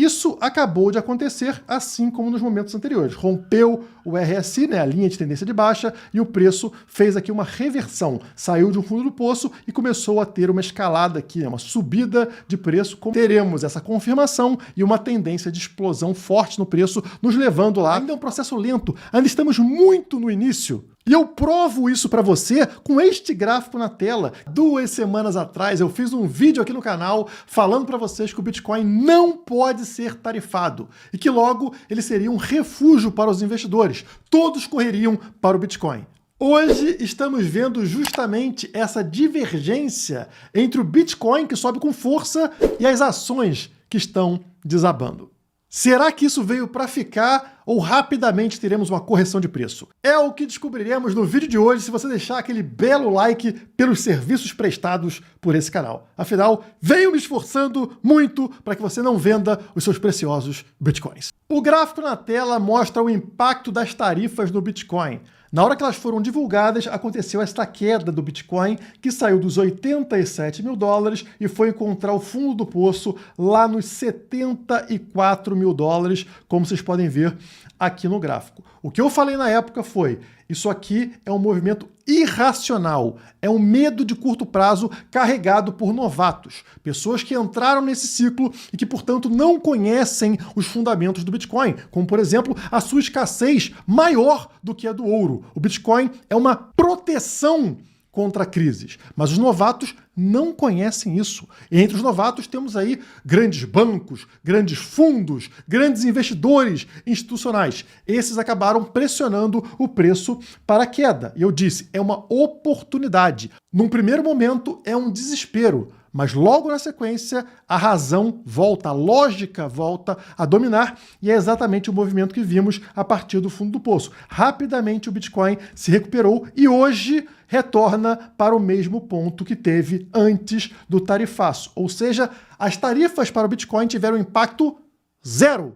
Isso acabou de acontecer, assim como nos momentos anteriores. Rompeu o RSI, né, a linha de tendência de baixa, e o preço fez aqui uma reversão. Saiu de um fundo do poço e começou a ter uma escalada aqui, né, uma subida de preço. Teremos essa confirmação e uma tendência de explosão forte no preço, nos levando lá. Ainda é um processo lento, ainda estamos muito no início. E eu provo isso para você com este gráfico na tela. 2 semanas atrás eu fiz um vídeo aqui no canal falando para vocês que o Bitcoin não pode ser tarifado e que logo ele seria um refúgio para os investidores. Todos correriam para o Bitcoin. Hoje estamos vendo justamente essa divergência entre o Bitcoin, que sobe com força, e as ações que estão desabando. Será que isso veio para ficar ou rapidamente teremos uma correção de preço? É o que descobriremos no vídeo de hoje se você deixar aquele belo like pelos serviços prestados por esse canal. Afinal, venho me esforçando muito para que você não venda os seus preciosos Bitcoins. O gráfico na tela mostra o impacto das tarifas no Bitcoin. Na hora que elas foram divulgadas, aconteceu esta queda do Bitcoin, que saiu dos 87 mil dólares e foi encontrar o fundo do poço lá nos 74 mil dólares, como vocês podem ver aqui no gráfico. O que eu falei na época foi, isso aqui é um movimento irracional, é um medo de curto prazo carregado por novatos, pessoas que entraram nesse ciclo e que, portanto, não conhecem os fundamentos do Bitcoin, como, por exemplo, a sua escassez maior do que a do ouro. O Bitcoin é uma proteção contra crises, mas os novatos não conhecem isso. E entre os novatos temos aí grandes bancos, grandes fundos, grandes investidores institucionais. Esses acabaram pressionando o preço para a queda. E eu disse, é uma oportunidade. Num primeiro momento é um desespero, mas logo na sequência a razão volta, a lógica volta a dominar e é exatamente o movimento que vimos a partir do fundo do poço. Rapidamente o Bitcoin se recuperou e hoje retorna para o mesmo ponto que teve antes do tarifaço. Ou seja, as tarifas para o Bitcoin tiveram impacto zero.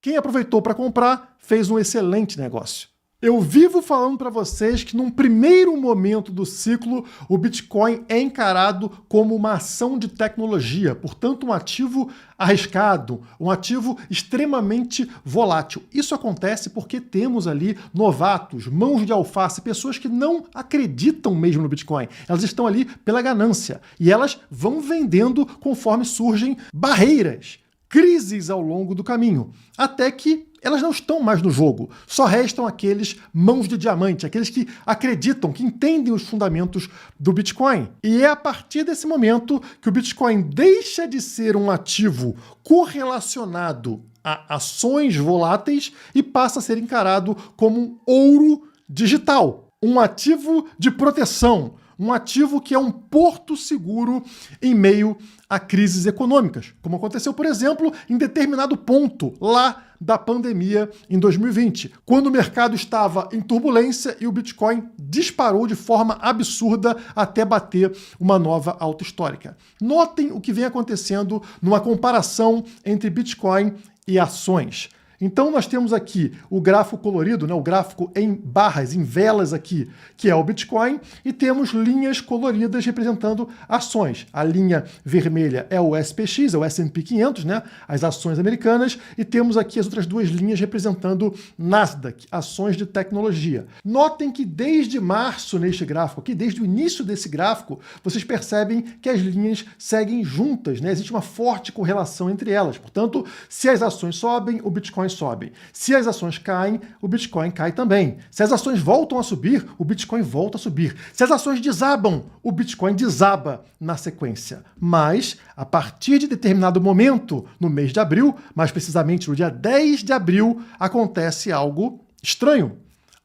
Quem aproveitou para comprar fez um excelente negócio. Eu vivo falando para vocês que num primeiro momento do ciclo, o Bitcoin é encarado como uma ação de tecnologia, portanto um ativo arriscado, um ativo extremamente volátil. Isso acontece porque temos ali novatos, mãos de alface, pessoas que não acreditam mesmo no Bitcoin. Elas estão ali pela ganância e elas vão vendendo conforme surgem barreiras, crises ao longo do caminho, até que elas não estão mais no jogo. Só restam aqueles mãos de diamante, aqueles que acreditam, que entendem os fundamentos do Bitcoin. E é a partir desse momento que o Bitcoin deixa de ser um ativo correlacionado a ações voláteis e passa a ser encarado como um ouro digital, um ativo de proteção, um ativo que é um porto seguro em meio a crises econômicas, como aconteceu, por exemplo, em determinado ponto lá da pandemia em 2020, quando o mercado estava em turbulência e o Bitcoin disparou de forma absurda até bater uma nova alta histórica. Notem o que vem acontecendo numa comparação entre Bitcoin e ações. Então nós temos aqui o gráfico colorido, né, o gráfico em barras, em velas aqui, que é o Bitcoin, e temos linhas coloridas representando ações. A linha vermelha é o SPX, é o S&P 500, né, as ações americanas, e temos aqui as outras duas linhas representando Nasdaq, ações de tecnologia. Notem que desde março neste gráfico aqui, desde o início desse gráfico, vocês percebem que as linhas seguem juntas, né? Existe uma forte correlação entre elas. Portanto, se as ações sobem, o Bitcoin sobe. Se as ações caem, o Bitcoin cai também. Se as ações voltam a subir, o Bitcoin volta a subir. Se as ações desabam, o Bitcoin desaba na sequência. Mas, a partir de determinado momento, no mês de abril, mais precisamente no dia 10 de abril, acontece algo estranho.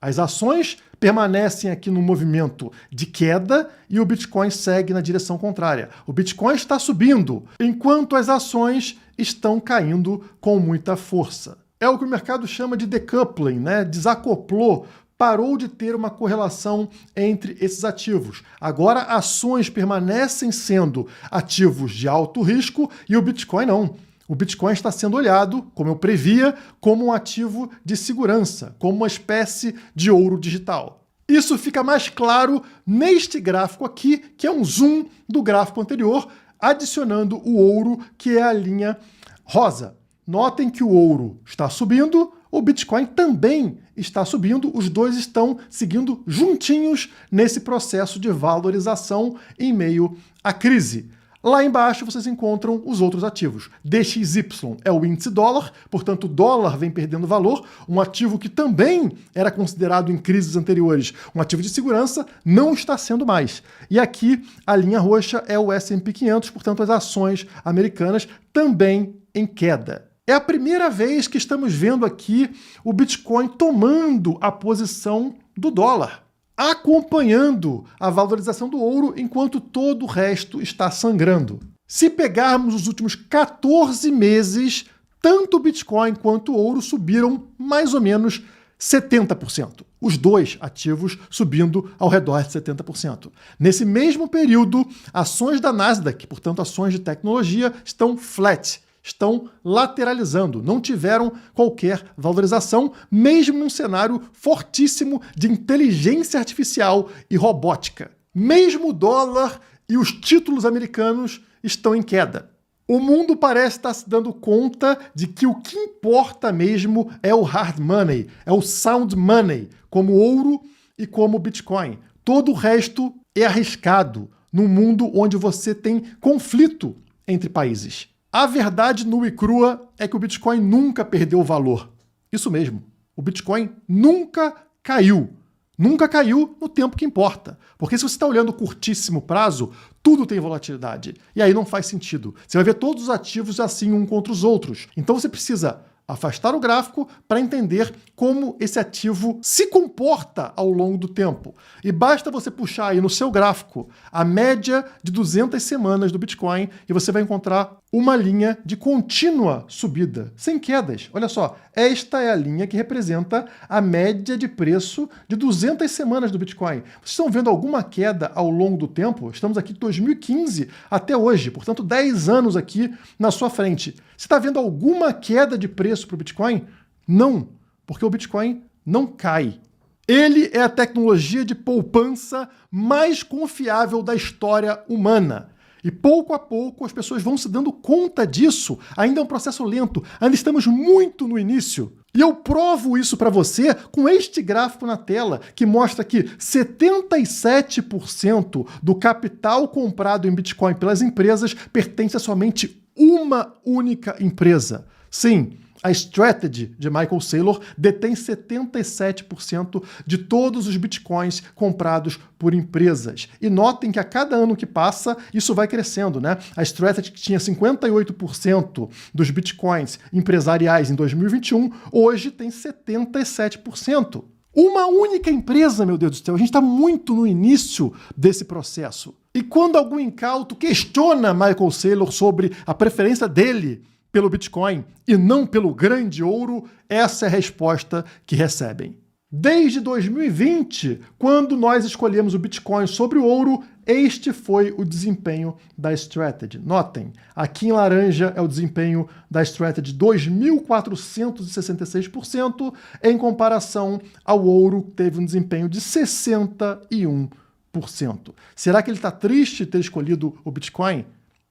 As ações permanecem aqui no movimento de queda e o Bitcoin segue na direção contrária. O Bitcoin está subindo, enquanto as ações estão caindo com muita força. É o que o mercado chama de decoupling, né? Desacoplou, parou de ter uma correlação entre esses ativos. Agora, ações permanecem sendo ativos de alto risco e o Bitcoin não. O Bitcoin está sendo olhado, como eu previa, como um ativo de segurança, como uma espécie de ouro digital. Isso fica mais claro neste gráfico aqui, que é um zoom do gráfico anterior, adicionando o ouro, que é a linha rosa. Notem que o ouro está subindo, o Bitcoin também está subindo, os dois estão seguindo juntinhos nesse processo de valorização em meio à crise. Lá embaixo vocês encontram os outros ativos. DXY é o índice dólar, portanto o dólar vem perdendo valor, um ativo que também era considerado em crises anteriores um ativo de segurança, não está sendo mais. E aqui a linha roxa é o S&P 500, portanto as ações americanas também em queda. É a primeira vez que estamos vendo aqui o Bitcoin tomando a posição do dólar, acompanhando a valorização do ouro enquanto todo o resto está sangrando. Se pegarmos os últimos 14 meses, tanto o Bitcoin quanto o ouro subiram mais ou menos 70%. Os dois ativos subindo ao redor de 70%. Nesse mesmo período, ações da Nasdaq, portanto ações de tecnologia, estão flat, estão lateralizando, não tiveram qualquer valorização, mesmo num cenário fortíssimo de inteligência artificial e robótica. Mesmo o dólar e os títulos americanos estão em queda. O mundo parece estar se dando conta de que o que importa mesmo é o hard money, é o sound money, como ouro e como Bitcoin. Todo o resto é arriscado num mundo onde você tem conflito entre países. A verdade nua e crua é que o Bitcoin nunca perdeu valor. Isso mesmo, o Bitcoin nunca caiu. Nunca caiu no tempo que importa. Porque se você está olhando curtíssimo prazo, tudo tem volatilidade. E aí não faz sentido. Você vai ver todos os ativos assim um contra os outros. Então você precisa afastar o gráfico para entender como esse ativo se comporta ao longo do tempo. E basta você puxar aí no seu gráfico a média de 200 semanas do Bitcoin e você vai encontrar uma linha de contínua subida, sem quedas. Olha só, esta é a linha que representa a média de preço de 200 semanas do Bitcoin. Vocês estão vendo alguma queda ao longo do tempo? Estamos aqui de 2015 até hoje, portanto 10 anos aqui na sua frente. Você está vendo alguma queda de preço para o Bitcoin? Não, porque o Bitcoin não cai. Ele é a tecnologia de poupança mais confiável da história humana. E pouco a pouco as pessoas vão se dando conta disso. Ainda é um processo lento, ainda estamos muito no início. E eu provo isso para você com este gráfico na tela, que mostra que 77% do capital comprado em Bitcoin pelas empresas pertence a somente uma única empresa. Sim, a Strategy de Michael Saylor detém 77% de todos os bitcoins comprados por empresas. E notem que a cada ano que passa, isso vai crescendo, né? A Strategy, que tinha 58% dos bitcoins empresariais em 2021, hoje tem 77%. Uma única empresa, meu Deus do céu, a gente está muito no início desse processo. E quando algum incauto questiona Michael Saylor sobre a preferência dele pelo Bitcoin e não pelo grande ouro, essa é a resposta que recebem. Desde 2020, quando nós escolhemos o Bitcoin sobre o ouro, este foi o desempenho da Strategy. Notem, aqui em laranja é o desempenho da Strategy 2.466%, em comparação ao ouro, que teve um desempenho de 61%. Será que ele está triste de ter escolhido o Bitcoin?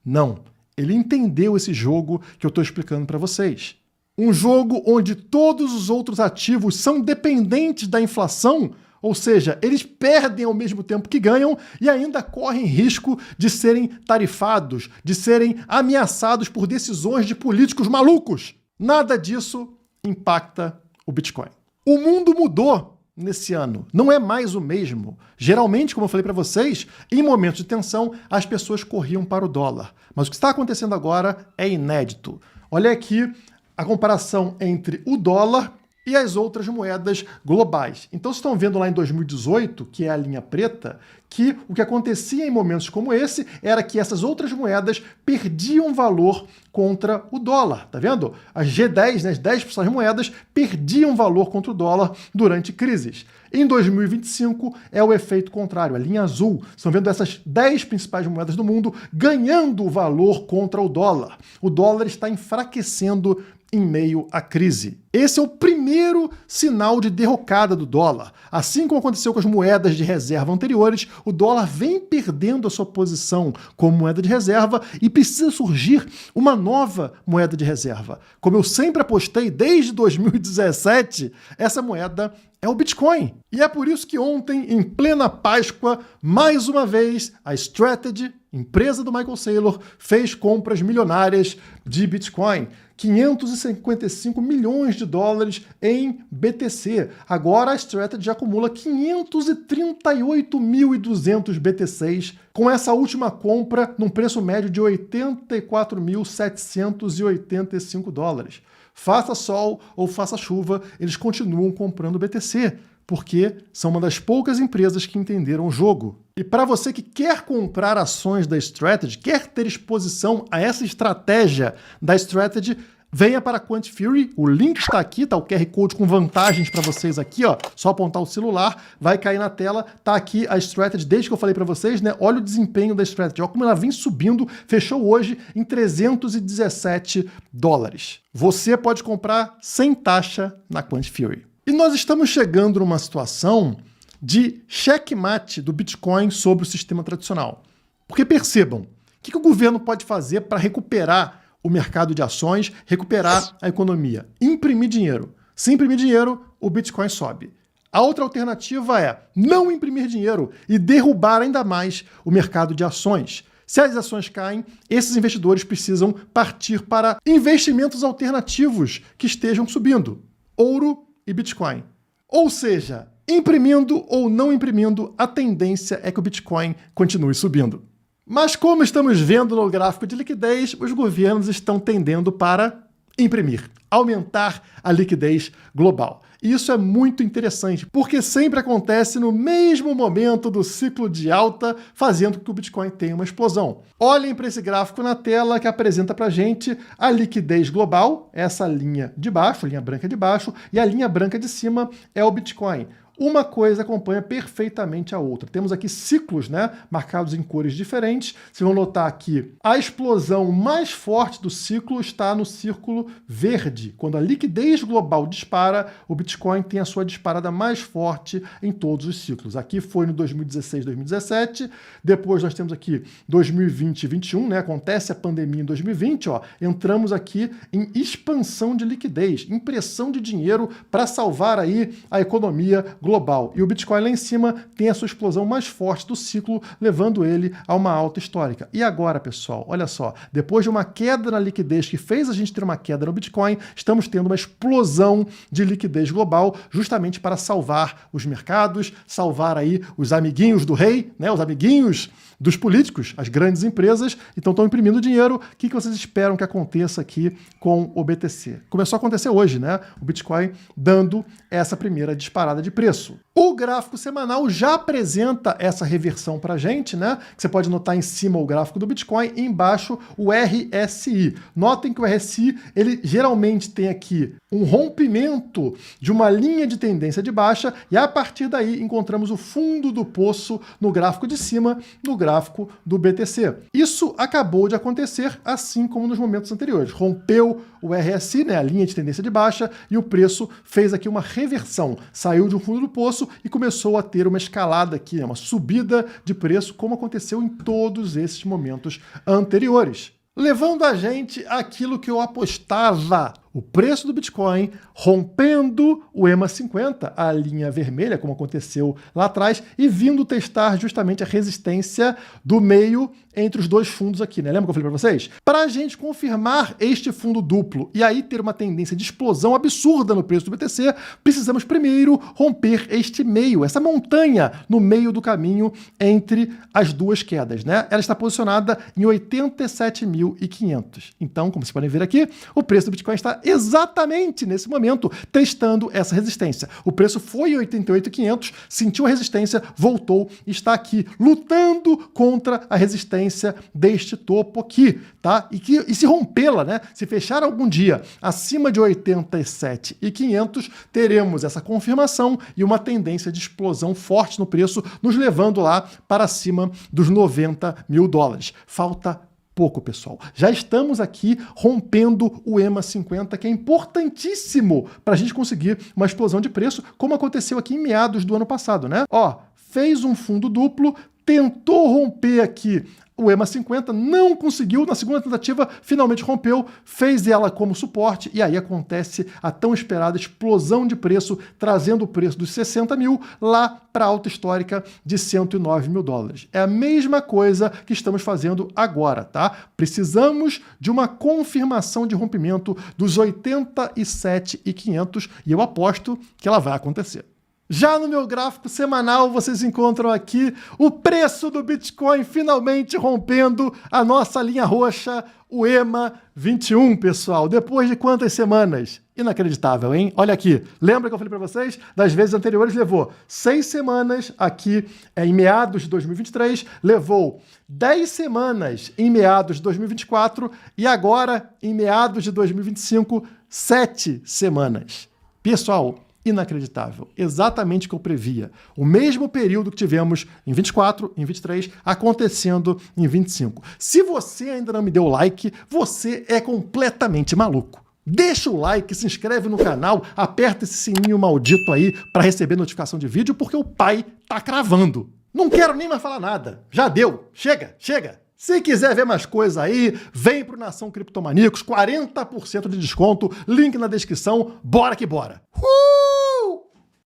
Não. Ele entendeu esse jogo que eu estou explicando para vocês. Um jogo onde todos os outros ativos são dependentes da inflação, ou seja, eles perdem ao mesmo tempo que ganham e ainda correm risco de serem tarifados, de serem ameaçados por decisões de políticos malucos. Nada disso impacta o Bitcoin. O mundo mudou nesse ano. Não é mais o mesmo. Geralmente, como eu falei para vocês, em momentos de tensão, as pessoas corriam para o dólar. Mas o que está acontecendo agora é inédito. Olha aqui a comparação entre o dólar e as outras moedas globais. Então, vocês estão vendo lá em 2018, que é a linha preta, que o que acontecia em momentos como esse era que essas outras moedas perdiam valor contra o dólar. Tá vendo? As G10, né, as 10 principais moedas, perdiam valor contra o dólar durante crises. Em 2025 é o efeito contrário, a linha azul. Estão vendo essas 10 principais moedas do mundo ganhando valor contra o dólar. O dólar está enfraquecendo em meio à crise. Esse é o primeiro sinal de derrocada do dólar. Assim como aconteceu com as moedas de reserva anteriores, o dólar vem perdendo a sua posição como moeda de reserva e precisa surgir uma nova moeda de reserva. Como eu sempre apostei desde 2017, essa moeda é o Bitcoin. E é por isso que ontem, em plena Páscoa, mais uma vez, a Strategy, empresa do Michael Saylor, fez compras milionárias de Bitcoin. 555 milhões de dólares em BTC. Agora a Strategy acumula 538.200 BTCs, com essa última compra num preço médio de 84.785 dólares. Faça sol ou faça chuva, eles continuam comprando BTC, porque são uma das poucas empresas que entenderam o jogo. E para você que quer comprar ações da Strategy, quer ter exposição a essa estratégia da Strategy, venha para a Quant Fury, o link está aqui, tá o QR Code com vantagens para vocês aqui, ó. Só apontar o celular, vai cair na tela, tá aqui a Strategy, desde que eu falei para vocês, né? Olha o desempenho da Strategy, olha como ela vem subindo, fechou hoje em 317 dólares. Você pode comprar sem taxa na Quant Fury. E nós estamos chegando numa situação de checkmate do Bitcoin sobre o sistema tradicional. Porque percebam, o que o governo pode fazer para recuperar o mercado de ações, recuperar a economia? Imprimir dinheiro. Se imprimir dinheiro, o Bitcoin sobe. A outra alternativa é não imprimir dinheiro e derrubar ainda mais o mercado de ações. Se as ações caem, esses investidores precisam partir para investimentos alternativos que estejam subindo. Ouro e Bitcoin. Ou seja, imprimindo ou não imprimindo, a tendência é que o Bitcoin continue subindo. Mas como estamos vendo no gráfico de liquidez, os governos estão tendendo para imprimir, aumentar a liquidez global. E isso é muito interessante, porque sempre acontece no mesmo momento do ciclo de alta, fazendo com que o Bitcoin tenha uma explosão. Olhem para esse gráfico na tela que apresenta para a gente a liquidez global, essa linha de baixo, a linha branca de baixo, e a linha branca de cima é o Bitcoin. Uma coisa acompanha perfeitamente a outra. Temos aqui ciclos, né, marcados em cores diferentes. Vocês vão notar aqui a explosão mais forte do ciclo está no círculo verde. Quando a liquidez global dispara, o Bitcoin tem a sua disparada mais forte em todos os ciclos. Aqui foi no 2016, 2017. Depois nós temos aqui 2020 e 2021, né? Acontece a pandemia em 2020, ó. Entramos aqui em expansão de liquidez, impressão de dinheiro para salvar aí a economia global. E o Bitcoin lá em cima tem a sua explosão mais forte do ciclo, levando ele a uma alta histórica. E agora, pessoal, olha só, depois de uma queda na liquidez que fez a gente ter uma queda no Bitcoin, estamos tendo uma explosão de liquidez global, justamente para salvar os mercados, salvar aí os amiguinhos do rei, né, os amiguinhos dos políticos, as grandes empresas, então estão imprimindo dinheiro. O que vocês esperam que aconteça aqui com o BTC? Começou a acontecer hoje, né? O Bitcoin dando essa primeira disparada de preço. O gráfico semanal já apresenta essa reversão para a gente, né? Você pode notar em cima o gráfico do Bitcoin e embaixo o RSI. Notem que o RSI, ele geralmente tem aqui um rompimento de uma linha de tendência de baixa e a partir daí encontramos o fundo do poço no gráfico de cima, no gráfico do BTC. Isso acabou de acontecer assim como nos momentos anteriores. Rompeu o RSI, né, a linha de tendência de baixa, e o preço fez aqui uma reversão. Saiu de um fundo do poço e começou a ter uma escalada aqui, né, uma subida de preço, como aconteceu em todos esses momentos anteriores. Levando a gente àquilo que eu apostava. O preço do Bitcoin rompendo o EMA 50, a linha vermelha, como aconteceu lá atrás, e vindo testar justamente a resistência do meio entre os dois fundos aqui, né? Lembra que eu falei para vocês? Para a gente confirmar este fundo duplo e aí ter uma tendência de explosão absurda no preço do BTC, precisamos primeiro romper este meio, essa montanha no meio do caminho entre as duas quedas, né? Ela está posicionada em 87.500. Então, como vocês podem ver aqui, o preço do Bitcoin está exatamente nesse momento testando essa resistência. O preço foi em 88.500, sentiu a resistência, voltou e está aqui lutando contra a resistência deste topo aqui, tá? E se rompê-la, né? Se fechar algum dia acima de 87.500, teremos essa confirmação e uma tendência de explosão forte no preço, nos levando lá para cima dos 90 mil dólares. Falta pouco, pessoal. Já estamos aqui rompendo o EMA 50, que é importantíssimo para a gente conseguir uma explosão de preço, como aconteceu aqui em meados do ano passado, né? Ó, fez um fundo duplo, tentou romper aqui o EMA 50, não conseguiu, na segunda tentativa finalmente rompeu, fez ela como suporte e aí acontece a tão esperada explosão de preço, trazendo o preço dos 60 mil lá para a alta histórica de 109 mil dólares. É a mesma coisa que estamos fazendo agora, tá? Precisamos de uma confirmação de rompimento dos 87.500 e eu aposto que ela vai acontecer. Já no meu gráfico semanal, vocês encontram aqui o preço do Bitcoin finalmente rompendo a nossa linha roxa, o EMA 21, pessoal. Depois de quantas semanas? Inacreditável, hein? Olha aqui. Lembra que eu falei para vocês? Das vezes anteriores levou 6 semanas aqui em meados de 2023, levou 10 semanas em meados de 2024 e agora, em meados de 2025, 7 semanas. Pessoal, inacreditável. Exatamente o que eu previa. O mesmo período que tivemos em 24, em 23, acontecendo em 25. Se você ainda não me deu like, você é completamente maluco. Deixa o like, se inscreve no canal, aperta esse sininho maldito aí para receber notificação de vídeo, porque o pai tá cravando. Não quero nem mais falar nada. Já deu. Chega, chega. Se quiser ver mais coisas aí, vem pro Nação Criptomaníacos, 40% de desconto, link na descrição, bora que bora!